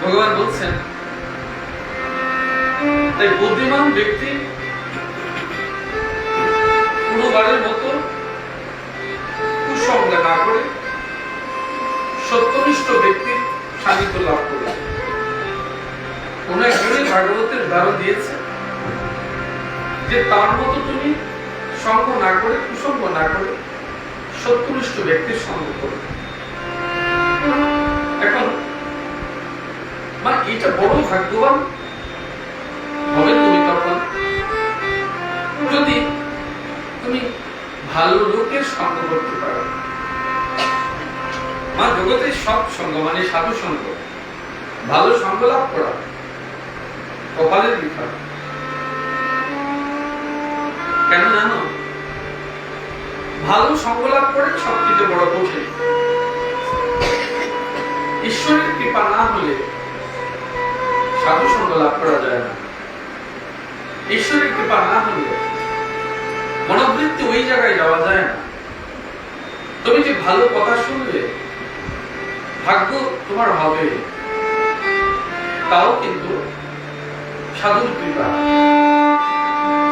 ভগবান বলছেন তাই বুদ্ধিমান ব্যক্তি পুরোবারের মতো কুসঙ্গ না করে সত্যনিষ্ঠ ব্যক্তির সান্নিধ্য লাভ করে। কোন একজনই ভাগবতের উদাহরণ দিয়েছে যে তার মতো তুমি সঙ্গ না করে কুসঙ্গ না করে সত্যনিষ্ঠ ব্যক্তির সঙ্গ করো। এখন মানে এটা বড় ভাগ্যবান হবে তুমি তখন যদি তুমি ভালো লোকের সঙ্গ করতে পারো। মা জগতের সব সঙ্গ মানে সাধু সঙ্গ, ভালো সঙ্গ লাভ করা কপালের বিষয়। কেন জানো? ভালো সঙ্গ লাভ করে সবথেকে বড় কঠিন। ঈশ্বরের কৃপা না হলে সাধু সঙ্গ লাভ করা যায় না। ঈশ্বরের কৃপা না হলে মনোবৃত্তি ওই জায়গায় যাওয়া যায় না। তুমি যে ভালো কথা শুনবে ভাগ্য তোমার হবে, তাও কিন্তু সাধুর কৃপা।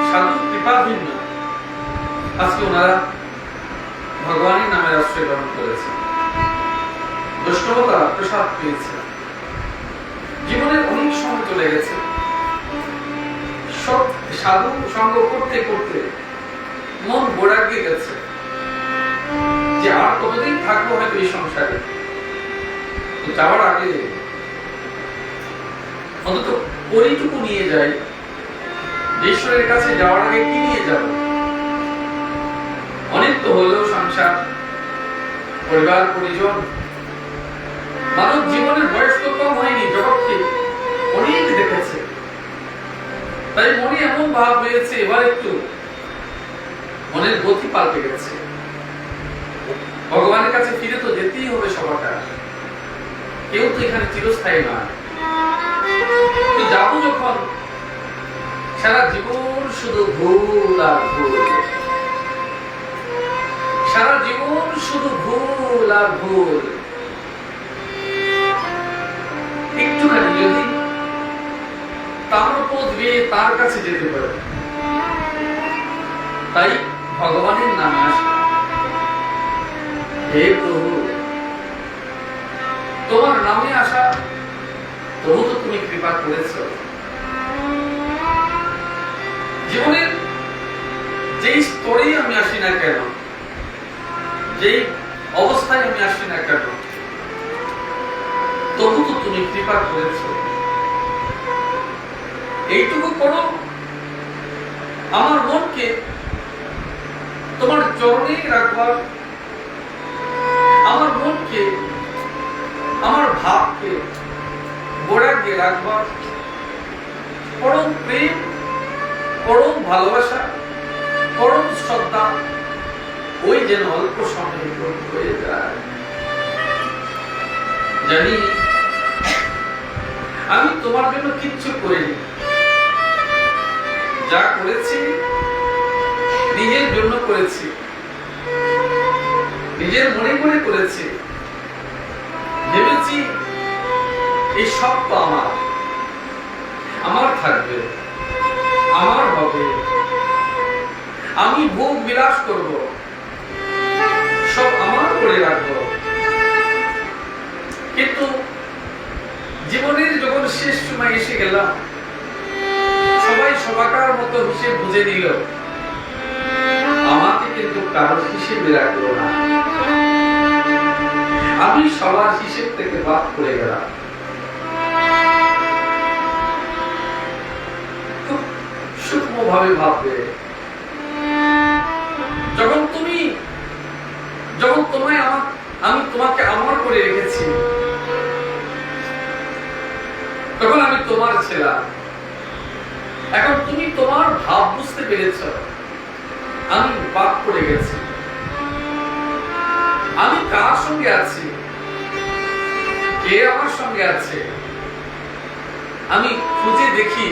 সাধুর কৃপা ভিন্ন। আজকে ওনারা ভগবানের নামের আশ্রয় গ্রহণ করেছে, বৈষ্ণবতা প্রসাদ পেয়েছে, জীবনের অনেক সময় চলে গেছে, সব সাধু সঙ্গ করতে করতে মন বৈরাগ্যে গেছে যে আর কতদিন থাকবো হয়তো এই সংসারে। যাওয়ার আগে অন্তত ওইটুকু নিয়ে যাই, ঈশ্বরের কাছে যাওয়ার আগে কি নিয়ে যাব? অনেক তো হলো সংসার, পরিবার, পরিজন, মানব জীবনের বয়স তো কম হয়নি, জগৎকে অনেক দেখেছে। তাই মনে এমন ভাব হয়েছে এবার একটু মনের গতি পাল্টে গেছে। ভগবানের কাছে ফিরে তো যেতেই হবে সবাটা, কেউ তো এখানে চিরস্থায়ী নয়। যাবো যখন সারা জীবন শুধু ভুল আর ভুল, সারা জীবন শুধু ভুল আর ভুল। একটুখানি যদি তার পথ বেয়ে তার কাছে যেতে পারে, তাই ভগবানের নামে আসে, হে প্রভু তোমার নামে আসা, তবু তো তুমি কৃপা করেছ। জীবনের যেই স্তরেই আমি আসি না কেন, যেই অবস্থায় আমি আসি না কেন, তবু তো তুমি কৃপা করেছ। এইটুকু করো, আমার মনকে তোমার চরণে রাখবার, আমার মনকে, আমার ভাবকে বৈরাগ্যে রাখবার পরম প্রেম, পরম ভালোবাসা, পরম শ্রদ্ধা ওই যেন অল্প সময়ে হয়ে যায়। জানি আমি তোমার জন্য কিচ্ছু করিনি, যা করেছি নিজের জন্য করেছি, নিজের মনে মনে করেছি। ভেবেছি এই সব তো আমার, আমার থাকবে, আমার হবে, আমি ভোগ বিলাস করব, সব আমার করে রাখবো। কিন্তু জীবনের যখন শেষ সময় এসে গেলাম, সবাই সবাই সবাকার মতো হিসেব বুঝে নিল, আমাকে কিন্তু কারোর হিসেবে রাখলো না, আমি সবার হিসেব থেকে বাদ করে গেলাম। খুব সূক্ষ্ম ভাবে ভাববে, যখন আমি তোমাকে আমার করে রেখেছি, তখন আমি তোমার ছিলাম। এখন তুমি তোমার ভাব বুঝতে পেরেছ, আমি বাদ করে গেছি। আমি কার সঙ্গে আছি, কে আমার সঙ্গে আছে, আমি খুঁজে দেখি,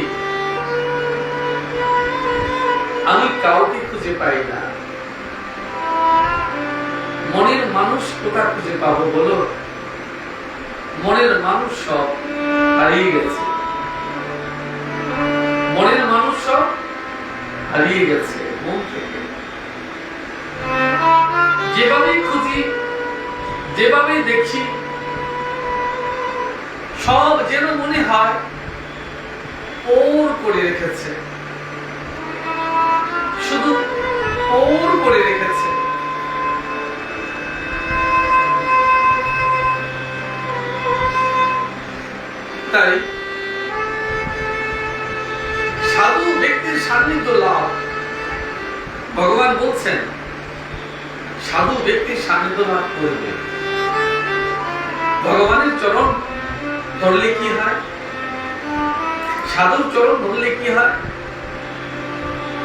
আমি কাউকে খুঁজে পাই না। মনের মানুষ কোথা খুঁজে পাবো বলো? মনের মানুষ সব হারিয়ে গেছে, মনের মানুষ সব হারিয়ে গেছে মন থেকে। যেভাবেই খুঁজি, যেভাবেই দেখি, সব যেন মনে হয় ওর করে রেখেছে, শুধু ওর করে রেখেছে। তাই সাধু ব্যক্তির সান্নিধ্য লাভ, ভগবান বলছেন সাধু ব্যক্তির সান্নিধ্য লাভ করবে। ভগবানের চরণ ধরলে কি হয়, সাধুর চরণ ধরলে কি হয়,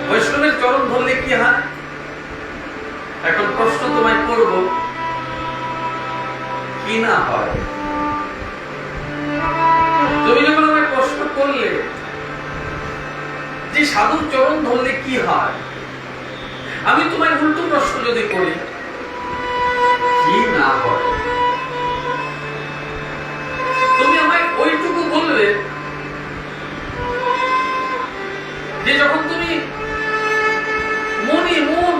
বৈষ্ণবের চরণ ধরলে কি হয়? এখন প্রশ্ন তোমায় করব, কি না হয়? তুমি যখন আমায় প্রশ্ন করলে যে সাধুর চরণ ধরলে কি হয়, আমি তোমায় উল্টো প্রশ্ন যদি করি, কি না হয়? তুমি আমায় ওইটুকু বলবে যে যখন তুমি মনে মন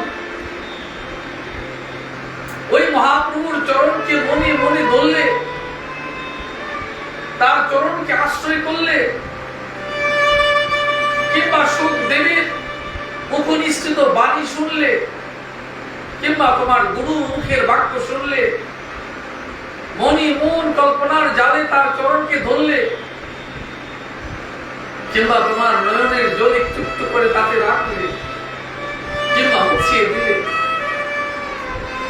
ওই মহাপ্রভুর চরণকে মনে মনে ধরলে, তার চরণকে আশ্রয় করলে, কিংবা সুখদেবের মুখনিষ্ঠিত বাণী শুনলে, কিংবা তোমার গুরু মুখের বাক্য শুনলে, মনে মন কল্পনার জালে তার চরণকে ধরলে, কিংবা তোমার নয়নের জল একটু করে তাতে রাখলে, কিংবা মুছিয়ে দিলে,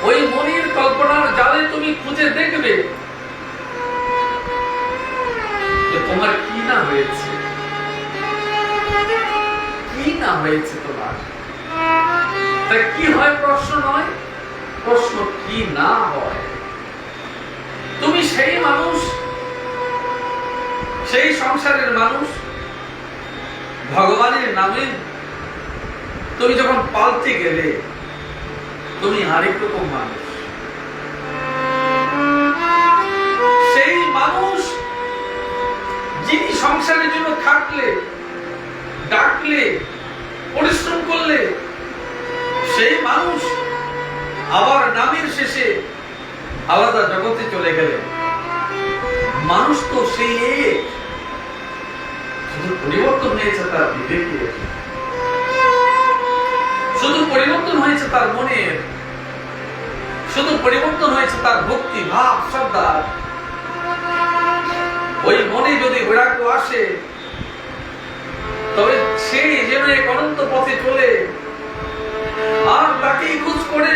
ওই মনের কল্পনার জালে তুমি খুঁজে দেখবে যে তোমার কি না হয়েছে, কি না হয়েছে তোমার। তা কি হয় প্রশ্ন নয়, প্রশ্ন কি না হয়। তুমি সেই মানুষ, সেই সংসারের মানুষ, ভগবানের নামে তুমি যখন পাল্টে গেলে, তুমি আরেক রকম মানুষ। সেই মানুষ যিনি সংসারের জন্য থাকলে, ডাকলে, পরিশ্রম করলে, সেই মানুষ আবার নামের শেষে আলাদা জগতে চলে গেলে। মানুষ তো সেই এক, শুধু পরিবর্তন হয়েছে তার বিবেকের, শুধু পরিবর্তন হয়েছে তার মনের, শুধু পরিবর্তন হয়েছে তার ভক্তি ভাব শ্রদ্ধার। ওই মনে যদি বৈরাগ্য আসে, তবে সে যেন এক অনন্ত পথে চলে, আর তাকেই খোঁজ করে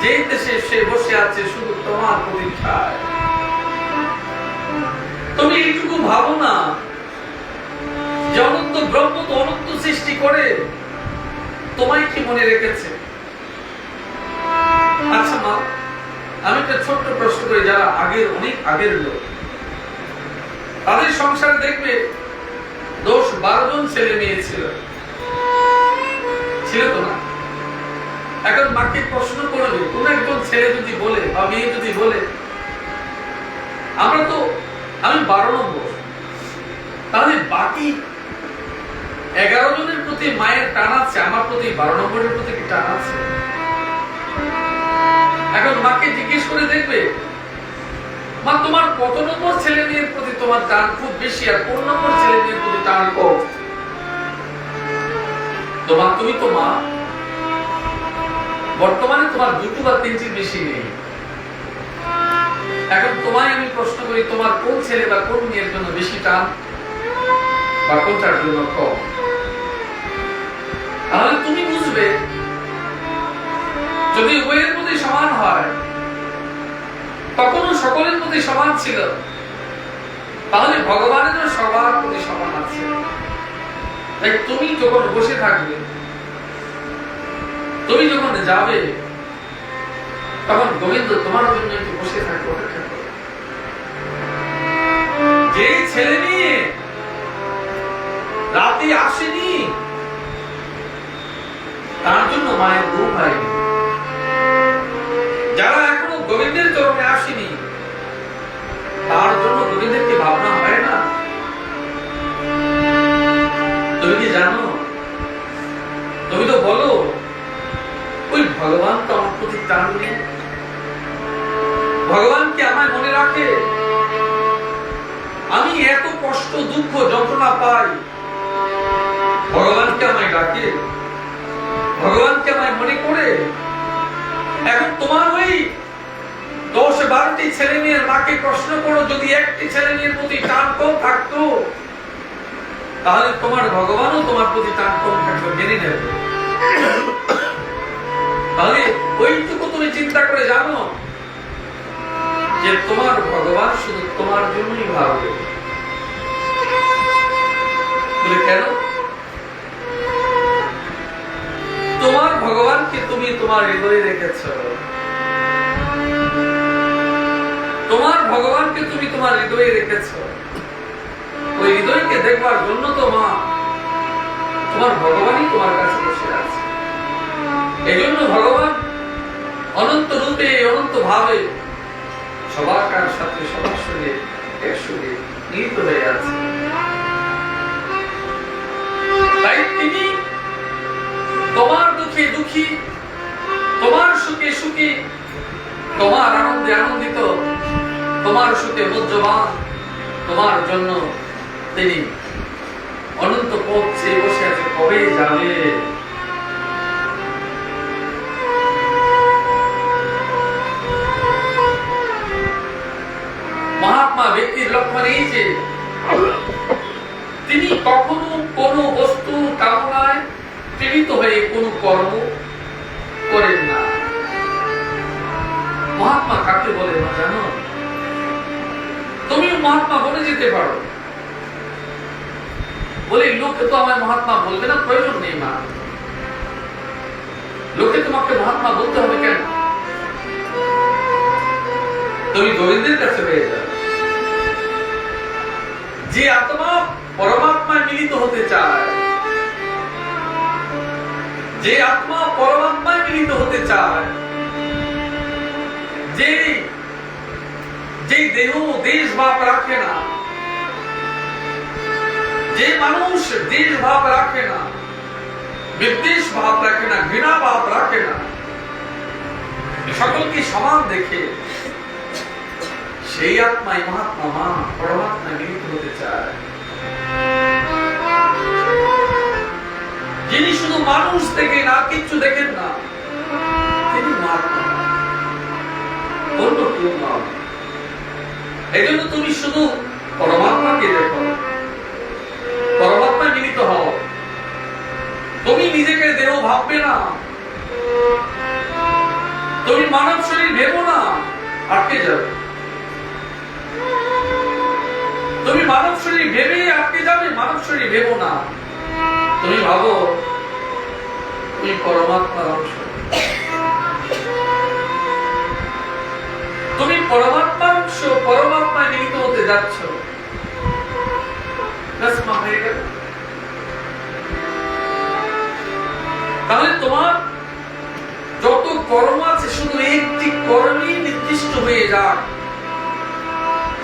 যে দেশে সে বসে আছে শুধু তোমার প্রতীক্ষায়। তুমি এইটুকু ভাবো না যে অনন্ত ব্রহ্ম তো অনন্ত সৃষ্টি করে তোমায় কি মনে রেখেছে। আচ্ছা মা, আমি একটা ছোট্ট প্রশ্ন করি, যারা অনেক আগের লোক, তাদের সংসারে দেখবে 10-12 জন ছেলে মেয়ে ছিল তো না? এখন মাকে প্রশ্ন করবে, কোন একজন ছেলে যদি বলে বা মেয়ে যদি বলে আমি 12 নম্বর, তাহলে বাকি 11 জনের প্রতি মায়ের টান আছে, আমার প্রতি 12 নম্বরের প্রতি কি টান আছে? এখন মাকে জিজ্ঞেস করে দেখবে, মা তোমার কত নম্বর ছেলে মেয়ের প্রতি তোমার টান খুব বেশি, আর কোন নম্বর ছেলে মেয়ের প্রতি টান কম? তুমি তো মা, বর্তমানে তোমার দুটো বা তিনটির বেশি নেই। এখন তোমায় আমি প্রশ্ন করি, তোমার কোন ছেলে বা কোন মেয়ের জন্য বেশি টান বা কোনটার জন্য কম? তাহলে তুমি বুঝবে, যদি উভয়ের মধ্যে সমান হয়, তখনও সকলের মধ্যে সমান ছিল, তাহলে ভগবানেরও সবার প্রতি সমান আছে। তাই তুমি যখন বসে থাকবে, তুমি যখন যাবে, তখন গোবিন্দ তোমার জন্য একটু বসে থাকবে, অপেক্ষা করবে। যে ছেলে নিয়ে রাতে আসেনি, তার জন্য মায়ের দুঃখ হয়নি। যারা এখনো গোবিন্দের চরণে আসেনি, তার জন্য গোবিন্দের কি ভাবনা হয় না? তুমি কি জানো? তুমি তো বলো, ওই ভগবান তো আমার প্রতি টান নেই, ভগবান কি আমায় মনে রাখে? আমি এত কষ্ট, দুঃখ, যন্ত্রণা পাই, ভগবানকে আমায় ডাকে, ভগবানকে আমায় মনে করে। এখন তোমার ওই 10-12টি ছেলে মেয়ের মাকে প্রশ্ন করো, যদি একটি ছেলে মেয়ের প্রতি টান কম থাকতো, তাহলে তোমার ভগবানও তোমার প্রতি টান কম থাকবে, মেনে নেবে। তাহলে ওইটুকু তুমি চিন্তা করে জানো যে তোমার ভগবান শুধু তোমার জন্যই ভাববে। বলে কেন? তোমার ভগবানকে তুমি তোমার হৃদয়ে রেখেছ, তোমার ভগবানকে তুমি তোমার হৃদয়ে রেখেছ। ওই হৃদয়কে দেখবার জন্য তো মা, তোমার ভগবানই তোমার কাছে বসে আছে। এই জন্য ভগবান অনন্ত রূপে, অনন্ত ভাবে সবার সাথে, সবার সঙ্গে একসঙ্গে মিলিত হয়ে আছে। তাই তিনি তোমার দুঃখে দুঃখী, তোমার সুখে সুখী, তোমার আনন্দে আনন্দিত, তোমার সুখে মূল্যবান, তোমার জন্য তিনি অনন্ত পথ চেয়ে বসে আছে, কবে যাবে? মহাত্মা ব্যক্তির লক্ষণ এই যে তিনি কখনো কোনো বস্তু কামনায় প্রেরিত হয়ে কোনো কর্ম করেন না। মহাত্মা কাকে বলে না জানো? তুমি মহাত্মা বলে যেতে পারো, বলে লোকে তো আমায় মহাত্মা বলবে না, প্রয়োজন নেই মা। লোকে তোমাকে মহাত্মা বলতে হবে কেন? তুমি গোবিন্দের কাছে হয়ে যাবে। যে আত্মা পরমাত্মায় মিলিত হতে চায়, যে আত্মা পরমাত্মায় মিলিত হতে চায়, যে দেহ দেশ ভাব রাখে না, যে মানুষ দেশ ভাব রাখে না, বিদ্বেষ ভাব রাখে না, ঘৃণা ভাব রাখে না, সকলকে সমান দেখে, সেই আত্মাই মহাত্মা মা পরমাত্মায় মিলিত হতে চায়। যিনি শুধু মানুষ দেখেন আর কিচ্ছু দেখেন না, তিনি মহাত্মা, অন্য কেউ নয়। এই জন্য তুমি শুধু পরমাত্মাকে দেখো, পরমাত্মায় মিলিত হও। তুমি নিজেকে দেহ ভাববে না, তুমি মানব শরীর ভেবো না, আটকে যাবে। তুমি মানব শরীর ভেবে আটকে যাবে, মানব শরীর ভেবো না। তুমি ভাবো তুমি পরমাত্মার অংশ, তুমি পরমাত্মার অংশ, পরমাত্মায় মিলিত হতে যাচ্ছ। তাহলে তোমার যত কর্ম আছে, শুধু একটি কর্মই নির্দিষ্ট হয়ে যাক,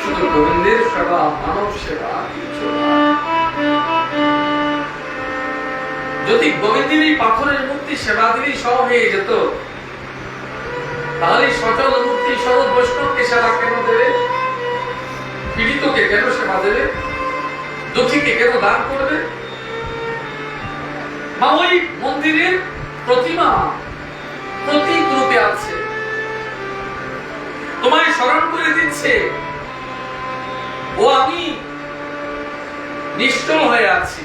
শুধু গোবিন্দের সেবা, মানব সেবা, কিছু না। যদি গোবিন্দের এই পাথরের মূর্তি সেবা দিলেই সব হয়ে যেত, তাহলে সচল মূর্তি স্বরূপ বৈষ্ণবকে সেবা কেন দেবে? পীড়িতকে কেন সেবা দেবে? দুঃখীকে কেন দান করবে? মা ওই মন্দিরের প্রতিমা প্রতীক রূপে আছে, তোমায় স্মরণ করে দিচ্ছে ও আমি নিশ্চল হয়ে আছি,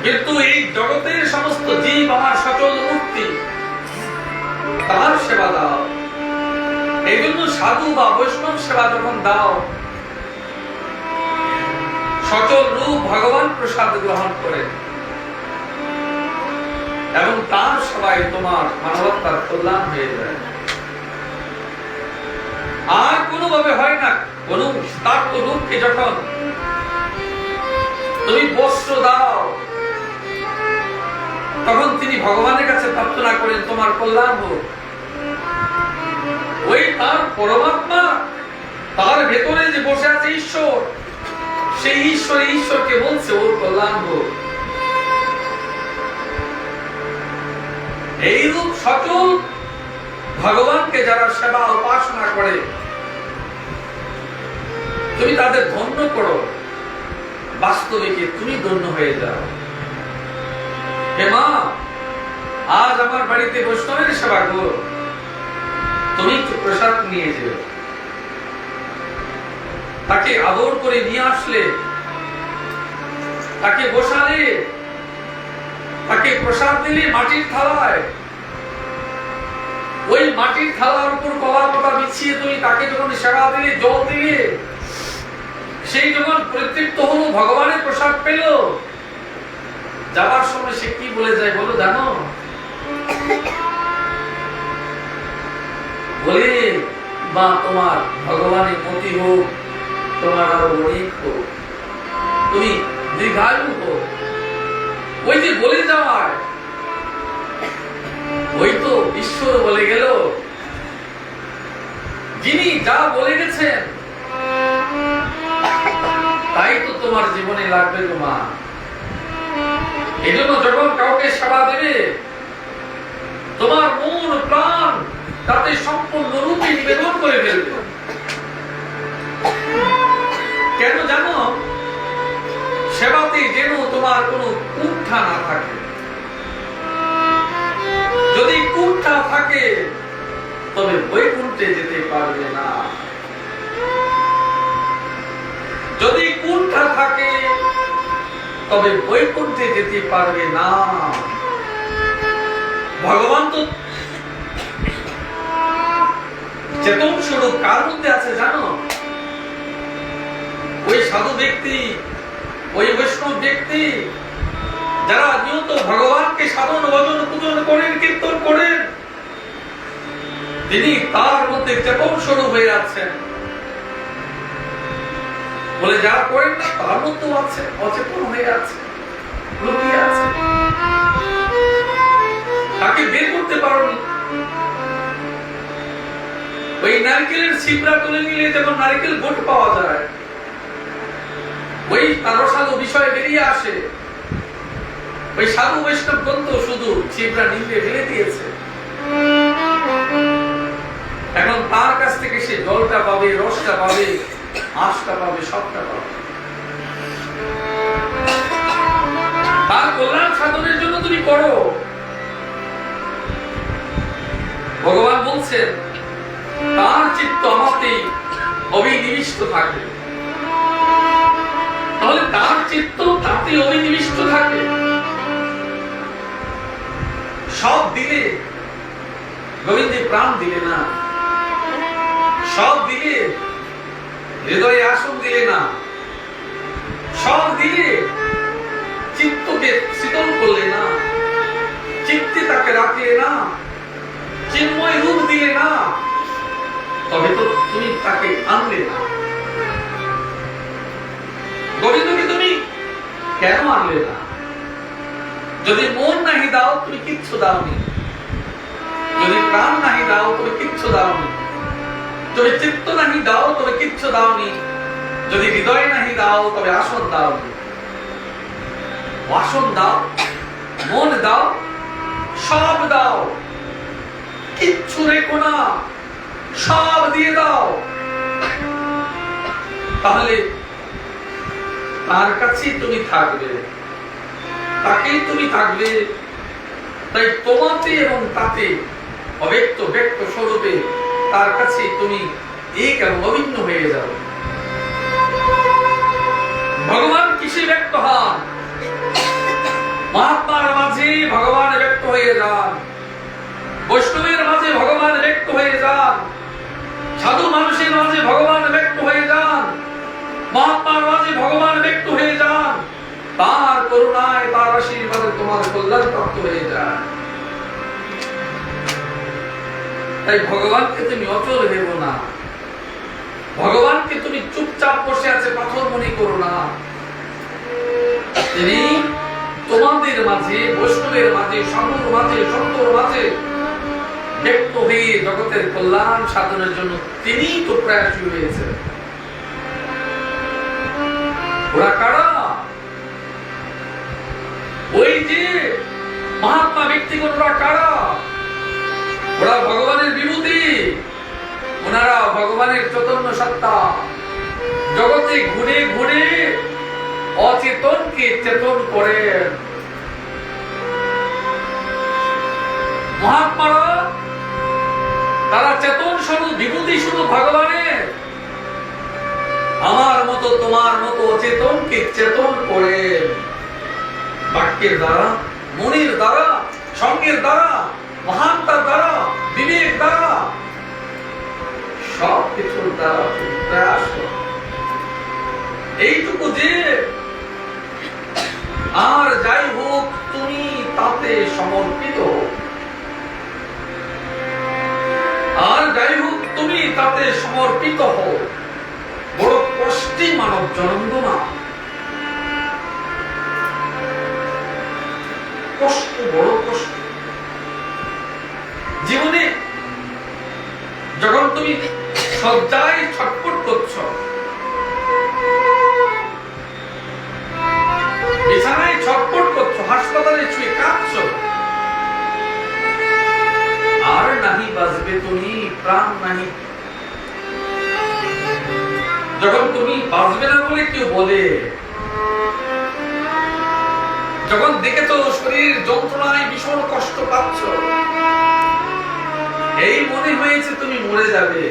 কিন্তু এই জগতের সমস্ত জীব আমার সচল মূর্তি, তার সেবা দাও। এই জন্য সাধু বা বৈষ্ণব সেবা যখন দাও, সচল রূপ ভগবান প্রসাদ গ্রহণ করে এবং তার সেবায় তোমার মানবতার কল্যাণ হয়ে যায়। আর কোনোভাবে হয় না। কোন তাত্ত্ব রূপকে যখন তুমি বস্ত্র দাও, তখন তিনি ভগবানের কাছে প্রার্থনা করেন তোমার কল্যাণ হোক। ওই তার পরমাত্মা, তার ভেতরে যে বসে আছে ঈশ্বর, সেই ঈশ্বরকে বলছে ওর কল্যাণ হোক। এইরূপ সচল ভগবানকে যারা সেবা উপাসনা করে, তুমি তাদের ধন্য করো, বাস্তবিকে তুমি ধন্য হয়ে যাও। হে মা, আজ আমার বাড়িতে বৈষ্ণবের সেবা গো, তুমি একটু প্রসাদ নিয়ে যেও। তাকে আদর করে নিয়ে আসলে, তাকে বসালে, তাকে প্রসাদ দিলে মাটির থালায়, ওই মাটির থালার উপর কলা পাতা বিছিয়ে তুমি তাকে যখন সেবা দিলে, জল দিলে, সেই যখন পরিতৃপ্ত হলো, ভগবানের প্রসাদ পেল, যাবার সময় সে কি বলে যায় বলো জানো? বলে বা তোমার ভগবানের মতি হোক, তোমার আরো অনেক হোক, তুমি দীর্ঘায়ু হোক। ওই যে বলে যাওয়ার, ওই তো ঈশ্বর বলে গেল, যিনি যা বলে গেছেন তাই তো তোমার জীবনে লাগবে তোমার। এই জন্য যখন কাউকে সেবা দেবে, তোমার মন প্রাণ তাতে সম্পূর্ণ রূপে নিবেদন করে ফেলবে। কেন জানো? সেবাতে যেন তোমার কোনো কুণ্ঠা না থাকে। যদি কুণ্ঠা থাকে তবে বৈকুণ্ঠে যেতে পারবে না। যদি কুণ্ঠা থাকে তবে বৈকুণ্ঠে যেতে পারবে না। ভগবান তো চেতন স্বরূপ কার মধ্যে আছে জানো? ওই সাধু ব্যক্তি, ওই বৈষ্ণব ব্যক্তি যারা নিয়ত ভগবানকে সাধন ভজন পূজন করেন, কীর্তন করেন, তিনি তার মধ্যে চেতন স্বরূপ হয়ে আছেন। বলে যারা করেন না তার মধ্যেও আছে, অচেতন হয়ে আছে, লুকিয়ে আছে, তাকে বের করতে পারোনি। ওই নারকেলের ছিবড়া তুলে নিলে যখন নারকেল গোট পাওয়া যায়, ওই তার সাধু বিষয় বেরিয়ে আসে। ওই সাধু বৈষ্ণব গ্রন্থ শুধু ছিবড়া নিংড়ে ফেলে দিয়েছে। এখন তার কাছ থেকে সে জলটা পাবে, রসটা পাবে, আঁশটা পাবে, সবটা পাবে। তার কল্যাণ সাধনের জন্য তুমি করো। ভগবান বলছেন তার চিত্ত আমাতেই অবিনিবিষ্ট থাকে। তাহলে তার চিত্ত তাতে অবিনিবিষ্ট থাকে। সব দিলে গোবিন্দে প্রাণ দিলে না, সব দিলে হৃদয়ে আসন দিলে না, সব দিলে চিত্তকে শীতল করলে না, চিত্তে তাকে রাখলে না, চিন্ময় রূপ দিলে না, তবে তো তুমি তাকে আনলে না। গোবিন্দকে তুমি কেন আনলে না? যদি মন নাহি দাও তুমি কিচ্ছু দাওনি, যদি প্রাণ নাহি দাও তবে কিচ্ছু দাওনি, যদি চিত্ত নাহি দাও তবে কিচ্ছু দাওনি, যদি হৃদয় নাহি দাও তবে আসন দাওনি। আসন দাও, মন দাও, সব দাও, কিচ্ছু রেখো না, সব দিয়ে দাও। তাহলে তার কাছেই তুমি থাকবে। তাকেই তুমি থাকবে। তাই তোমাতে এবং তাতে অব্যক্ত ব্যক্ত স্বরূপে তার কাছে তুমি এক এবং অভিন্ন হয়ে যাও। ভগবান কিসে ব্যক্ত হন? মহাত্মার মাঝে ভগবান ব্যক্ত হয়ে যান, বৈষ্ণবের মাঝে ভগবান ব্যক্ত হয়ে যান, সাধু মানুষের মাঝে ভগবান ব্যক্ত হয়ে যান, মহাত্মার মাঝে ভগবান ব্যক্ত হয়ে যান। তার করুণায় তার আশীর্বাদে তোমার কল্যাণ প্রাপ্ত হয়ে যায়। তাই ভগবানকে তুমি অচল ভেবো না, ভগবানকে তুমি চুপচাপ বসে আছে পাথর মনে করো না। তিনি তোমাদের মাঝে, বৈষ্ণবের মাঝে, সাধুর মাঝে, সন্তর মাঝে ব্যক্ত হয়ে জগতের কল্যাণ সাধনের জন্য তিনি তো প্রয়াসী হয়েছে। ওরা কারা? ওই যে মহাত্মা ব্যক্তিগণরা কারা? ওরা ভগবানের বিভূতি, ওনারা ভগবানের চৈতন্য সত্তা। জগতে ঘুরে ঘুরে অচেতনকে চেতন করেন। মহাত্মারা তারা চেতন স্বরূপ, বিভূতি স্বরূপ ভগবানের। আমার মতো তোমার মতো অচেতনকে চেতন করেন বাক্যের দ্বারা, মনের দ্বারা, সঙ্গের দ্বারা, মহানতার দ্বারা, বিবেক দ্বারা, সব কিছুর দ্বারা প্রয়াস। এইটুকু যে আর যাই হোক তুমি তাতে সমর্পিত, আর যাই হোক তুমি তাতে সমর্পিত হও। বড় কষ্টে মানব জন্ম না, কষ্ট, বড় কষ্ট জীবনে। যখন তুমি শয্যায় ছটফট করছো, বিছানায় ছটফট করছো, হাসপাতালে শুয়ে কাঁদছো, আর নাহি বাঁচবে তুমি, প্রাণ নাহি। যখন তুমি বাঁচবে না বলে কেউ বলে, যখন দেখেছো শরীর যন্ত্রণায় ভীষণ কষ্ট পাচ্ছ, এই মনে হয়েছে তুমি মরে যাবে,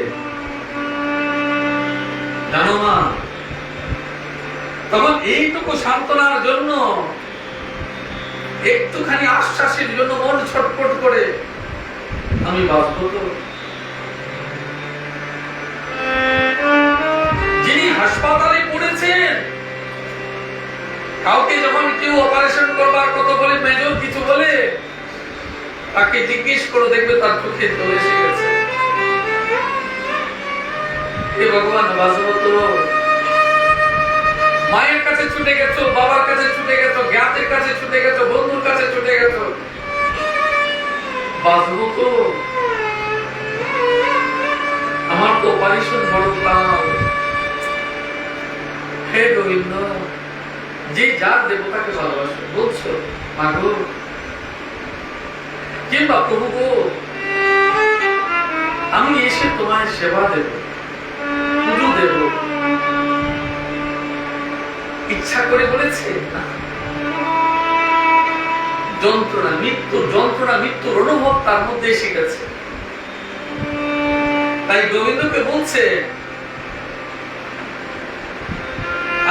জানো না? তখন এইটুকু সান্ত্বনার জন্য, একটুখানি আশ্বাসের জন্য মন ছটফট করে, আমি বাঁচবো তো। যিনি হাসপাতালে পড়েছেন, কাউকে যখন কেউ অপারেশন করবার কথা বলে, মেজর কিছু বলে, তাকে জিজ্ঞেস করে দেখবে তার চোখে জল এসে গেছে। হে ভগবান, বাঁচবো তো? মায়ের কাছে ছুটে গেছো, বাবার কাছে ছুটে গেছো, জ্ঞাতের কাছে ছুটে গেছো, বন্ধুর কাছে ছুটে গেছো, বাঁচবো তো? আমার তো অপারেশন বড় কাল। হে গোবিন্দ, যে যার দেবতাকে ভালোবাসো, বলছো মাগো কিংবা প্রভু গো, আমি এসে তোমায় সেবা দেব, পুজো দেব, ইচ্ছা করে বলেছে না। যন্ত্রণা, মৃত্যুর যন্ত্রণা, মৃত্যুর অনুভব তার মধ্যে এসে গেছে। তাই গোবিন্দকে বলছে,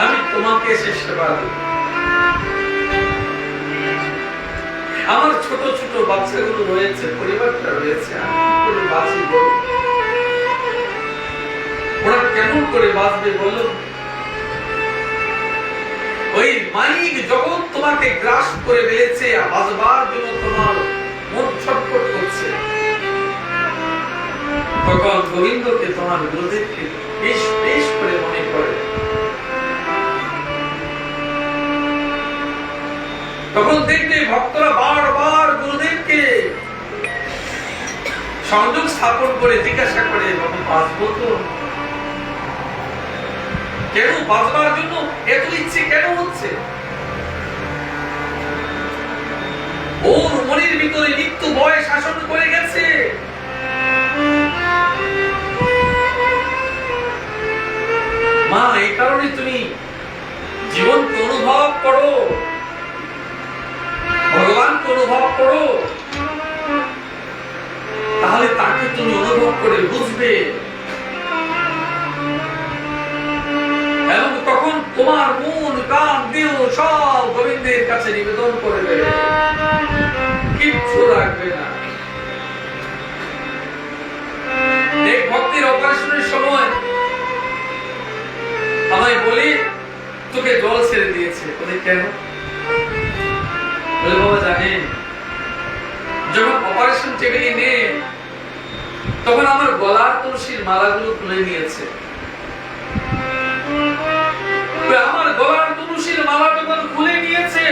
আমি তোমাকে এসে সেবা দেব। আমার ছোট ছোট বাচ্চাগুলো রয়েছে, পরিবারটা রয়েছে, আমি কি করে বাঁচি বলো? ওরা কেমন করে বাঁচবে বলো? ওই মাইক জগৎ তোমাকে গ্রাস করে ফেলেছে, বাঁচবার জন্য তোমার মন ছটফট করছে। তখন গোবিন্দকে, তোমার গুরুদেবকে বেশ বেশ করে মনে করে। তখন দেখবে ভক্তরা বারবার গুরুদেবকে সংযোগ স্থাপন করে জিজ্ঞাসা করে, বাবু বাঁচবো তো? কেন বাঁচবার জন্য এত ইচ্ছে কেন হচ্ছে? ওর মনের ভিতরে মৃত্যু ভয় শাসন করে গেছে। মা, এই কারণে তুমি জীবনকে অনুভব করো, ভগবানকে অনুভব করো, তাহলে তাকে তুমি অনুভব করে বুঝবে, এবং তখন তোমার মন প্রাণ দেহ সব গোবিন্দের কাছে নিবেদন করে দেবে, কিচ্ছু রাখবে না। এক ভক্তির অপারেশনের সময় আমায় বলি, তোকে জল ছেড়ে দিয়েছে। বলে কেন? বলে বাবা জানেন, যখন অপারেশন টেবিলে নিয়ে তখন আমার গলার তুলসীর মালাগুলো খুলে নিয়েছে। আমার গলার তুলসীর মালা যখন খুলে নিয়েছে,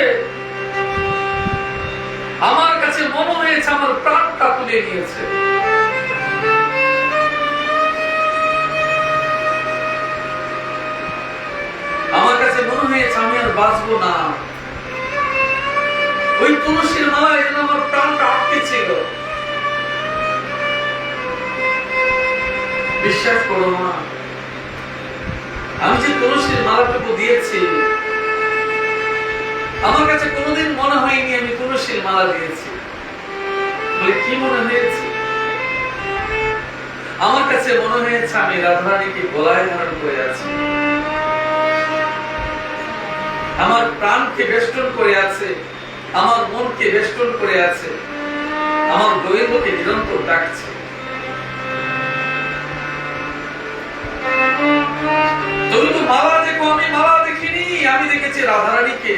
আমার কাছে মনে হয়েছে আমার প্রাণটা তুলে নিয়েছে। আমার কাছে মনে হয়েছে আমি আর বাঁচবো না। ওই তুলসীর মালা যেন আমার প্রাণটা আটকে ছিল। বিশ্বাস করো মা, আমি যে তুলসীর মালাটুকু দিয়েছি, আমার কাছে কোনোদিন মনে হয়নি আমি তুলসীর মালা দিয়েছি। বলে কি মনে হয়েছে? আমার কাছে মনে হয়েছে আমি রাধারানীকে গলায় ধারণ করে আছি, আমার প্রাণকে বেষ্টন করে আছে, আমার মনকে বেষ্টন করে আছে, আমার গোবিন্দকে নিরন্তর ডাকছে। তুমি তো মালা দেখো, আমি মালা দেখিনি, আমি দেখেছি রাধারানীকে।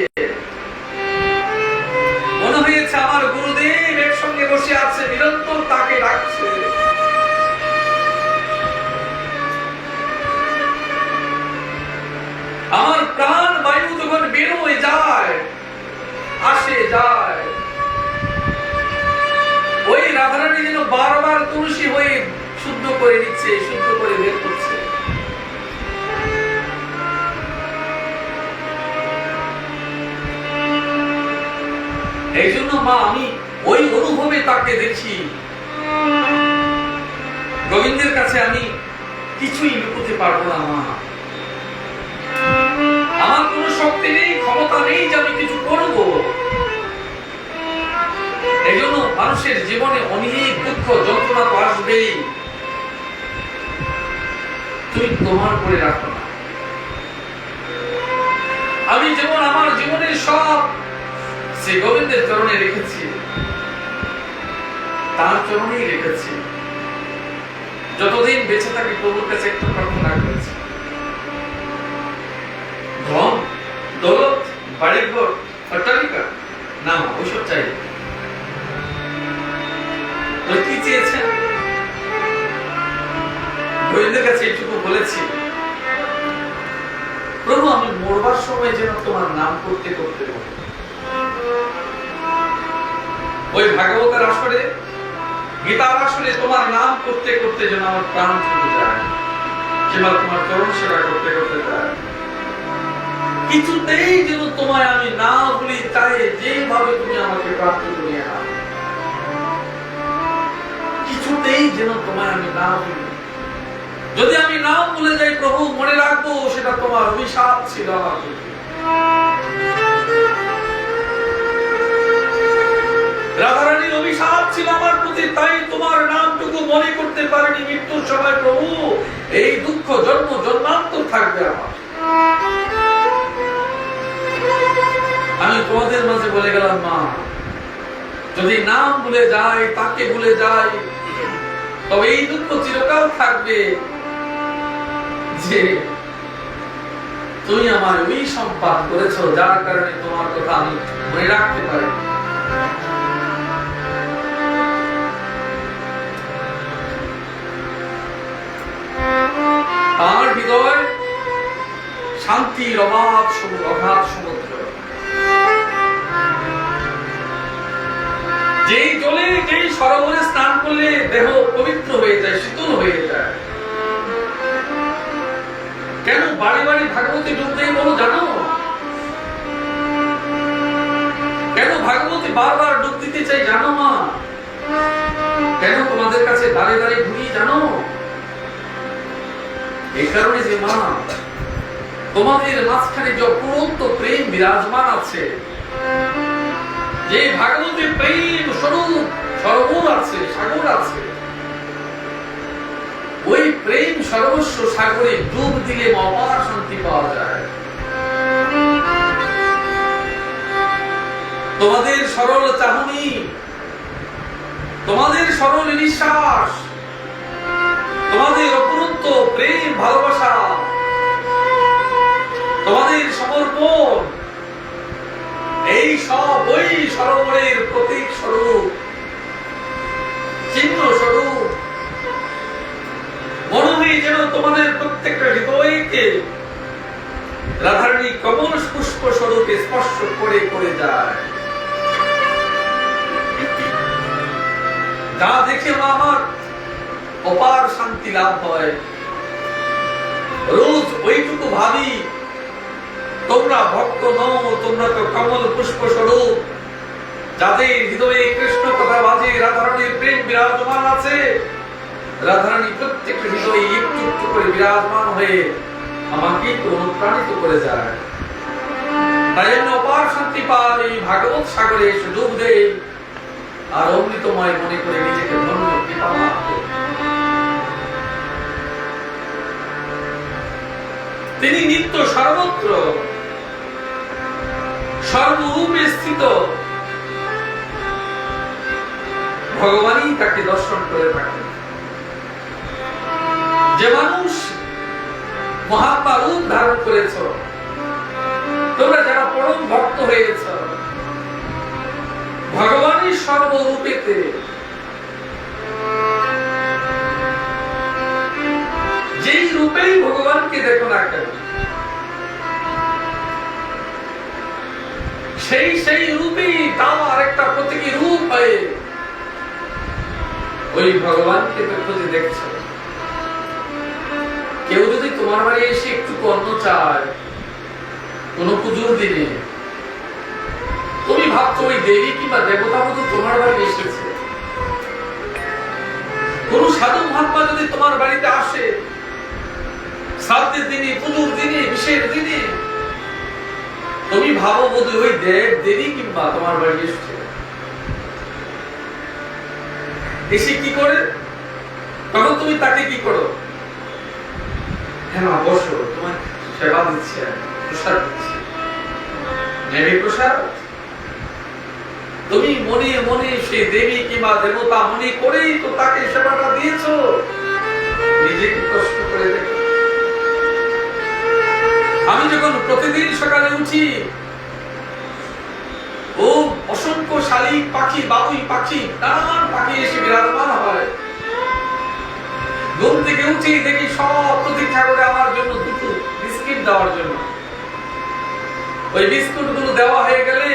মনে হয়েছে আমার গুরুদেব একসঙ্গে বসে আছে, নিরন্তর তাকে ডাকছে। আমার প্রাণ বায়ু যখন বের হয়ে যায়, আসে যায়, ওই রাধারানী যেন বারবার তুলসী হয়ে শুদ্ধ করে দিচ্ছে, শুদ্ধ করে বের করছে। এই জন্য মা আমি ওই অনুভবে তাকে দেখি। গোবিন্দের কাছে আমি কিছুই লুকোতে পারবো না মা। আমার কোনো শক্তি নেই, ক্ষমতা নেই যে আমি কিছু করবো। এই জন্য মানুষের জীবনে অনেক দুঃখ যন্ত্রণা তো আসবেই, তুমি তোমার করে রাখো না। আমি যেমন আমার জীবনের সব শ্রী গোবিন্দের চরণে রেখেছি, তার চরণেই রেখেছি। যতদিন বেঁচে থাকি প্রভুর কাছে একটু প্রার্থনা করেছি, ধন দৌলত বাড়ির ঘর অট্টালিকা না, ওইসব চাই। কি চেয়েছেন? গোবিন্দের কাছে এইটুকু বলেছি, প্রভু আমি মরবার সময় যেন তোমার নাম করতে করতে ওই ভাগবতের আসরে, গীতার আসরে তোমার নাম করতে করতে যেন আমার প্রাণ ছুটে যায়, কিংবা তোমার চরণ সেবা করতে করতে যায়। কিছুতেই যেন তোমায় আমি না ভুলি, চাই যেভাবে তুমি আমাকে প্রাপ্ত করিয়ে নাও, কিছুতেই যেন তোমায় আমি না ভুলি। যদি আমি নাম ভুলে যাই প্রভু, মনে রাখবো সেটা তোমার অভিশাপ ছিল আমার প্রতি। রাধারানীর অভিশাপ ছিল আমার প্রতি, তাই তোমার নামটুকু মনে করতে পারিনি মৃত্যুর সময়। প্রভু এই দুঃখ জন্ম জন্মান্তর থাকবে আমার। আমি তোমাদের মাঝে বলে গেলাম মা, যদি নাম ভুলে যাই, তাকে ভুলে যাই, তবে এই দুঃখ চিরকাল থাকবে যে তুমি আমার ওই সম্পাদ করেছো, যার কারণে তোমার কথা আমি মনে রাখতে পারি। তার হৃদয় শান্তির অবাধ সমুদ্র, যেই জলে, যেই সরোবরে স্নান করলে দেহ পবিত্র হয়ে যায়, শীতল হয়ে যায়। কেন বাড়ি বাড়ি ভাগবতী ডুবতে বলো জানো? কেন ভাগবতী বারবার ডুব দিতে চাই জানো মা? কেন তোমাদের কাছে দাঁড়িয়ে দাঁড়িয়ে ঘুরি জানো? এই কারণে যে মা, তোমাদের মাঝখানে যে অপরন্ত প্রেম বিরাজমান আছে, যে ভাগবতে প্রেম স্বরূপ সরোবর আছে, সাগর আছে, ওই প্রেম সর্বস্ব সাগরে ডুব দিলে অপার শান্তি পাওয়া যায়। তোমাদের সরল চাহনি, তোমাদের সরল নিঃশ্বাস, তোমাদের অপরন্ত প্রেম ভালোবাসা, তোমাদের সমর্পণ, এই সব ওই সরোবরের প্রতীক স্বরূপ, চিহ্ন স্বরূপ। মনে হয় যেন তোমাদের প্রত্যেকটা হৃদয়কে রাধারানী কমল পুষ্প স্বরূপে স্পর্শ করে করে যায়। যা দেখে আমার অপার শান্তি লাভ হয়। রোজ ওইটুকু ভাবি, তোমরা ভক্ত নও, তোমরা তো কমল পুষ্প স্বরূপ, যাদের হৃদয়ে কৃষ্ণ কথা বাজে, রাধারানীর প্রেম বিরাজমান আছে। রাধারানী প্রত্যেক হৃদয়ে একটু একটু করে বিরাজমান হয়ে আমাকে অনুপ্রাণিত করে যায়। তাই জন্য অপার শান্তি পায়, এই ভাগবত সাগরে এসে ডুব দেয় আর অমৃতময় মনে করে নিজেকে ধন্য কৃপা লাভ করে। তিনি নিত্য সর্বত্র সর্বরূপে স্থিত, ভগবানই তাকে দর্শন করে থাকেন। যে মানুষ মহাত্মা রূপ ধারণ করেছ, তোমরা যারা পরম ভক্ত হয়েছ, ভগবানের সর্বরূপেতে যেই রূপেই ভগবানকে দেখো না কেন, সেই সেই রূপেই তাও আরেকটা প্রতীকী রূপ হয়ে ওই ভগবানকে তো খুঁজে দেখছ। কেউ যদি তোমার বাড়ি এসে একটু অন্ন চায় কোন পুজোর দিনে, তুমি ভাবছো ওই দেবী কিংবা দেবতা মতো তোমার বাড়ি এসেছে। কোন সাধু মহাত্মা যদি তোমার বাড়িতে আসে শ্রাদ্ধের দিনে, পুজোর দিনে, বিশেষ দিনে, তুমি ভাবো বোধ ওই দেব দেবী কিংবা তোমার বাড়ি এসেছে। এসে কি করে? তখন তুমি তাকে কি করো? হ্যাঁ বসো, তোমার সেবা দিচ্ছে, প্রসাদ দিচ্ছে, নেবে প্রসাদ। তুমি মনে মনে সেই দেবী কিংবা দেবতা মনে করেই তো তাকে সেবাটা দিয়েছো। নিজেকে প্রশ্ন করে দেখো। আমি যখন প্রতিদিন সকালে উঠি, ও অসংখ্য শালিক পাখি, বাবুই পাখি, নানান পাখি এসে বিরাজমান হয়। ঘুম থেকে উঠি দেখি সব প্রতীক্ষা করে আমার জন্য দুটো বিস্কিট দেওয়ার জন্য। ওই বিস্কুট গুলো দেওয়া হয়ে গেলে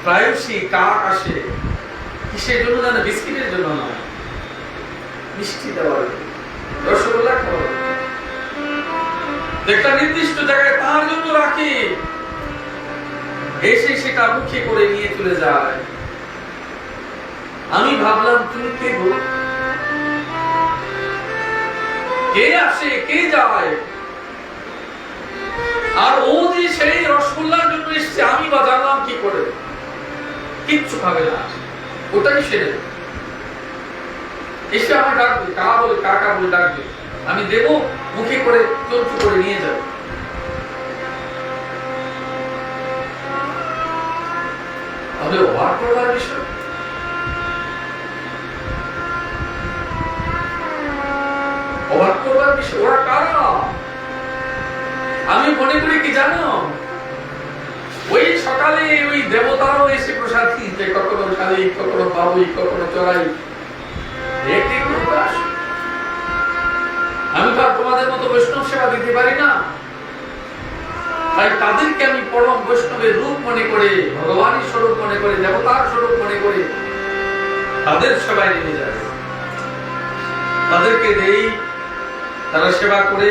প্রায়শই কাক আসে। কিসের জন্য জানো? বিস্কিটের জন্য নয়, মিষ্টি দেওয়ার জন্য, রসগোল্লা খাওয়ার। একটা নির্দিষ্ট জায়গায় তার জন্য রাখি, এসে সেটা মুখে করে নিয়ে চলে যায়। আমি ভাবলাম তুমি কে গো? কে আসে কে যায়? আর ও যে সেই রসগোল্লার জন্য এসছে, আমি বা জানলাম কি করে? কিচ্ছু খাবে না, ওটাই সেরে এসে আমি ডাকবে, কা বলে কাকা বলে ডাকবে, আমি দেব, মুখে করে চলচু করে নিয়ে যাবো। তাহলে অবাক করার বিষয়। অবাক করবার বিষয়, ওরা কারা? আমি মনে করি কি জানো, ওই সকালে ওই দেবতারাও এসে প্রসাদ দিতে, কখনো শালিক, কখনো বাবুই, কখনো চড়াই। আমি তো আর তোমাদের মতো বৈষ্ণব সেবা দিতে পারি না, তাই তাদেরকে আমি পরম বৈষ্ণবের রূপ মনে করে, ভগবানের স্বরূপ মনে করে, দেবতার স্বরূপ মনে করে তাদের সেবায় নেমে যায়। তাদেরকে দেই, তারা সেবা করে,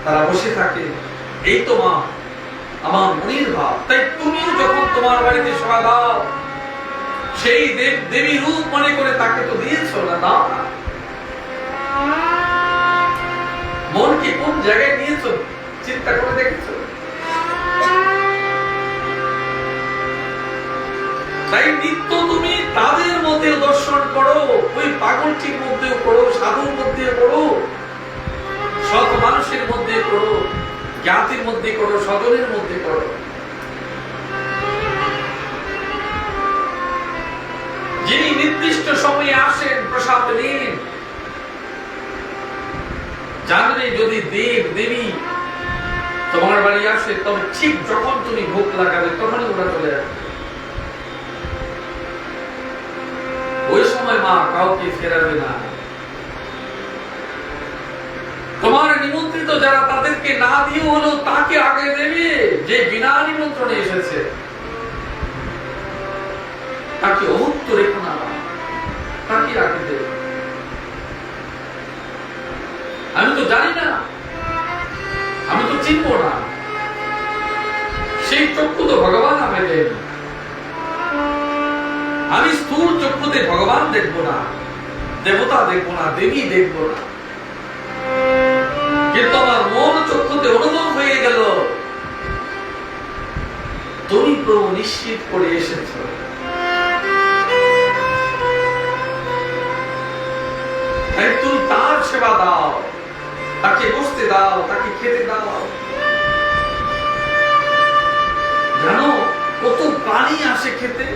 তারা বসে থাকে। এই তো মা আমার মনের ভাব। তাই তুমিও যখন তোমার বাড়িতে সেবা দাও, সেই দেবী রূপ মনে করে তাকে তো দিয়েছো না, দাও না। মনকে কোন জায়গায় নিয়েছো চিন্তা করে দেখেছো? তাই নিত্য তুমি তাদের মধ্যে দর্শন করো, ওই পাগলটির মধ্যেও করো, সাধুর মধ্যে করো, সৎ মানুষের মধ্যে করো, জ্ঞাতির মধ্যে করো, স্বজনের মধ্যে করো। যিনি নির্দিষ্ট সময়ে আসেন প্রসাদ নিন, জানলে যদি দেব দেবী তোমার বাড়ি আসে, তবে ঠিক যখন তুমি ভোগ লাগাবে তখনই ওরা চলে আসবে। ওই সময় মা কাউকে ফেরাবে না। তোমার নিমন্ত্রিত যারা, তাদেরকে না দিয়ে হলো তাকে আগে দেবে যে বিনা নিমন্ত্রণে এসেছে। তাকে অভুক্ত রেখো না, তাকে আগে দেবে। আমি তো জানি না, আমি তো চিনব না, সেই চক্ষু তো ভগবান আমাকে দেন। আমি স্থূল চক্ষুতে ভগবান দেখবো না, দেবতা দেখবো না, দেবী দেখবো না, কিন্তু আমার মন চক্ষুতে অনুভব হয়ে গেল তুমি প্রভু নিশ্চিত করে এসেছ। তুমি তার সেবা দাও, তাকে বসতে দাও, তাকে খেতে দাও। জানো কত প্রাণী আসে খেতে?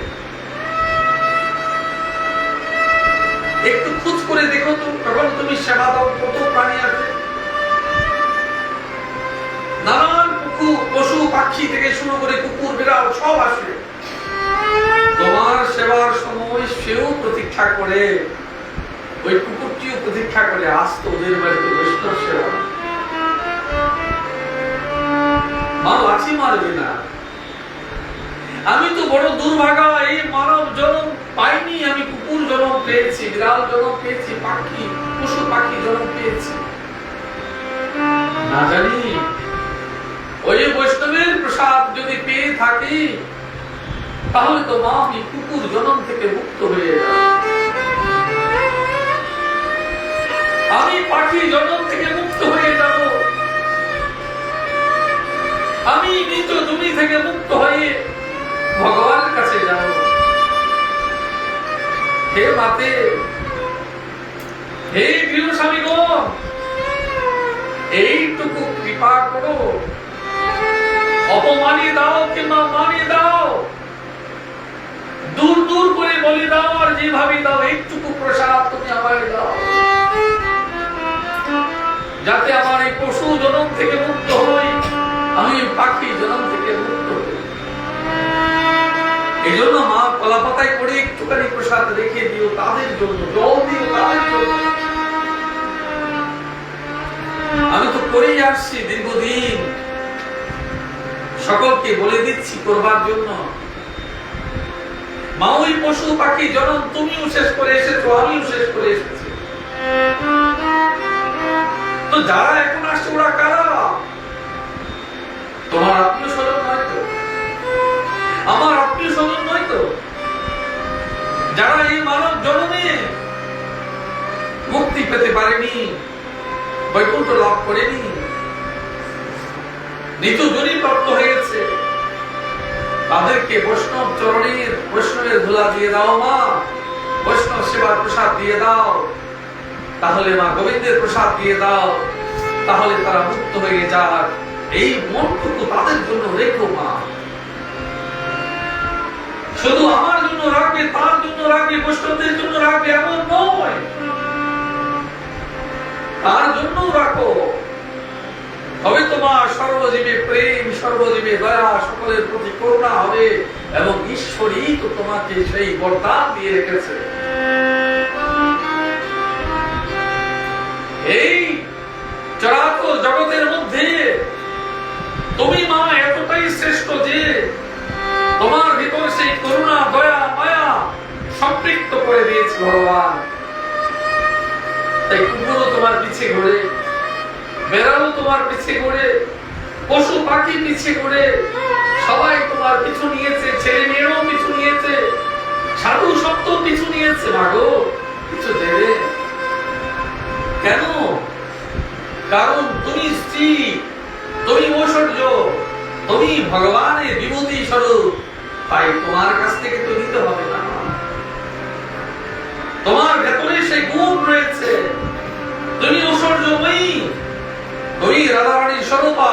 একটু খোঁজ করে দেখো তো, তখন তুমি সেবা দাও, কত প্রাণী আসে। নানান পশু পাখি থেকে শুরু করে কুকুর বিড়াল সব আসে। তোমার সেবার সময় সেও প্রতীক্ষা করে, ওই কুকুরটিও প্রতীক্ষা করে আসতো ওদের বাড়িতে বৈষ্ণব সেবা। মা লাঠি মারবে না। আমি তো বড় দুর্ভাগা, এই মানব জন্ম পাইনি। আমি কুকুর জন্ম পেয়েছি, বিড়াল জন্ম পেয়েছি, পাখি পশু পাখি জন্ম পেয়েছি। না জানি ওই বৈষ্ণবের প্রসাদ যদি পেয়ে থাকি, তাহলে তো মা আমি কুকুর জন্ম থেকে মুক্ত হয়ে যাব, আমি পাখি জন্ম থেকে মুক্ত হয়ে যাব, আমি নিজ জমি থেকে মুক্ত হয়ে ভগবানের কাছে যাব। হে মাতে, হে গৃহস্বামীগণ, এইটুকু কৃপা করো, অপমানি দাও কিংবা মানি দাও, দূর দূর করে বলি দাও, আর যেভাবে দাও, এইটুকু প্রসাদ তুমি আমায় দাও, যাতে আমার এই পশু জন্ম থেকে মুক্ত হই, আমি পাখি জন্ম থেকে মুক্ত হই। এই জন্য মা কলা পাতায় করে একটুখানি প্রসাদ রেখে দিও তাদের জন্য, জল দিও তাদের জন্য। আমি তো করেই আসছি দীর্ঘদিন, সকলকে বলে দিচ্ছি করবার জন্য। মা ওই পশু পাখি জন্ম তুমিও শেষ করে এসেছো, আমিও শেষ করে এসেছি। তো যারা এখন আসছে ওরা কারা? তোমার আত্মীয় স্বজন নয় তো, আমার আত্মীয় স্বজন নয় তো, যারা এই মানব জন্মে মুক্তি পেতে পারেনি, বৈকুণ্ঠ লাভ করেনি, নিজ জনি প্রাপ্ত হয়েছে, তাদেরকে বৈষ্ণব চরণের বৈষ্ণবের ধুলা দিয়ে দাও মা, বৈষ্ণব সেবার প্রসাদ দিয়ে দাও, তাহলে মা গোবিন্দের প্রসাদ দিয়ে দাও, তাহলে তারা মুক্ত হয়ে যাক। এই মনটুকু তাদের জন্য রেখো মা। শুধু আমার জন্য রাখবে, তার জন্য রাখবে, বৈষ্ণবদের জন্য রাখবে এমন নয়, তার জন্য রাখো। তবে তোমার সর্বজীবে প্রেম, সর্বজীবে দয়া, সকলের প্রতি করুণা হবে, এবং ঈশ্বরই তো তোমাকে সেই বরদান দিয়ে রেখেছে। এই চরাচর জগতের মধ্যে তুমি মা এতটাই শ্রেষ্ঠ যে তোমার ভিতরে সেই করুণা, দয়া, মায়া সম্পৃক্ত করে দিয়েছে ভগবান। তাই কুকুরও তোমার পিছে ঘোরে, বেড়ালও তোমার পিছে ঘোরে, পশু পাখি পিছে ঘোরে, সবাই তোমার পিছু নিয়েছে, ছেলে মেয়েও পিছু নিয়েছে, সাধু সত্য পিছু নিয়েছে। মাগো কিছু দেবে কেন? কারণ তুমি স্ত্রী, তুমি ঐশ্বর্য, তুমি ভগবানের বিভূতি স্বরূপ, তাই তোমার কাছ থেকে তো নিতে হবে না, তোমার ভেতরে সেই গুণ রয়েছে, তুমি ঐশ্বর্যময়ী, তুমি রাধারানীর স্বরূপা।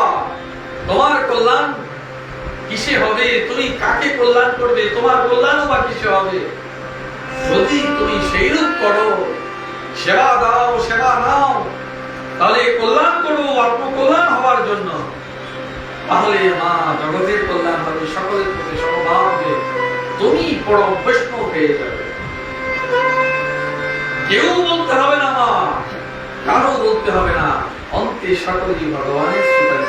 তোমার কল্যাণ কিসে হবে? তুমি কাকে কল্যাণ করবে? তোমার কল্যাণও বা কিসে হবে? যদি তুমি সেই রূপ করো, সেবা দাও, সেবা নাও, তাহলে কল্যাণ করো আত্মকল্যাণ হওয়ার জন্য, তাহলে মা জগতের কল্যাণ হবে, সকলের প্রতি সমভাব হবে, তুমি পরম বৈষ্ণব হয়ে যাবে। কেউ বলতে হবে না মা, কারো বলতে হবে না, অন্তে সকলেই ভগবানের স্বীকার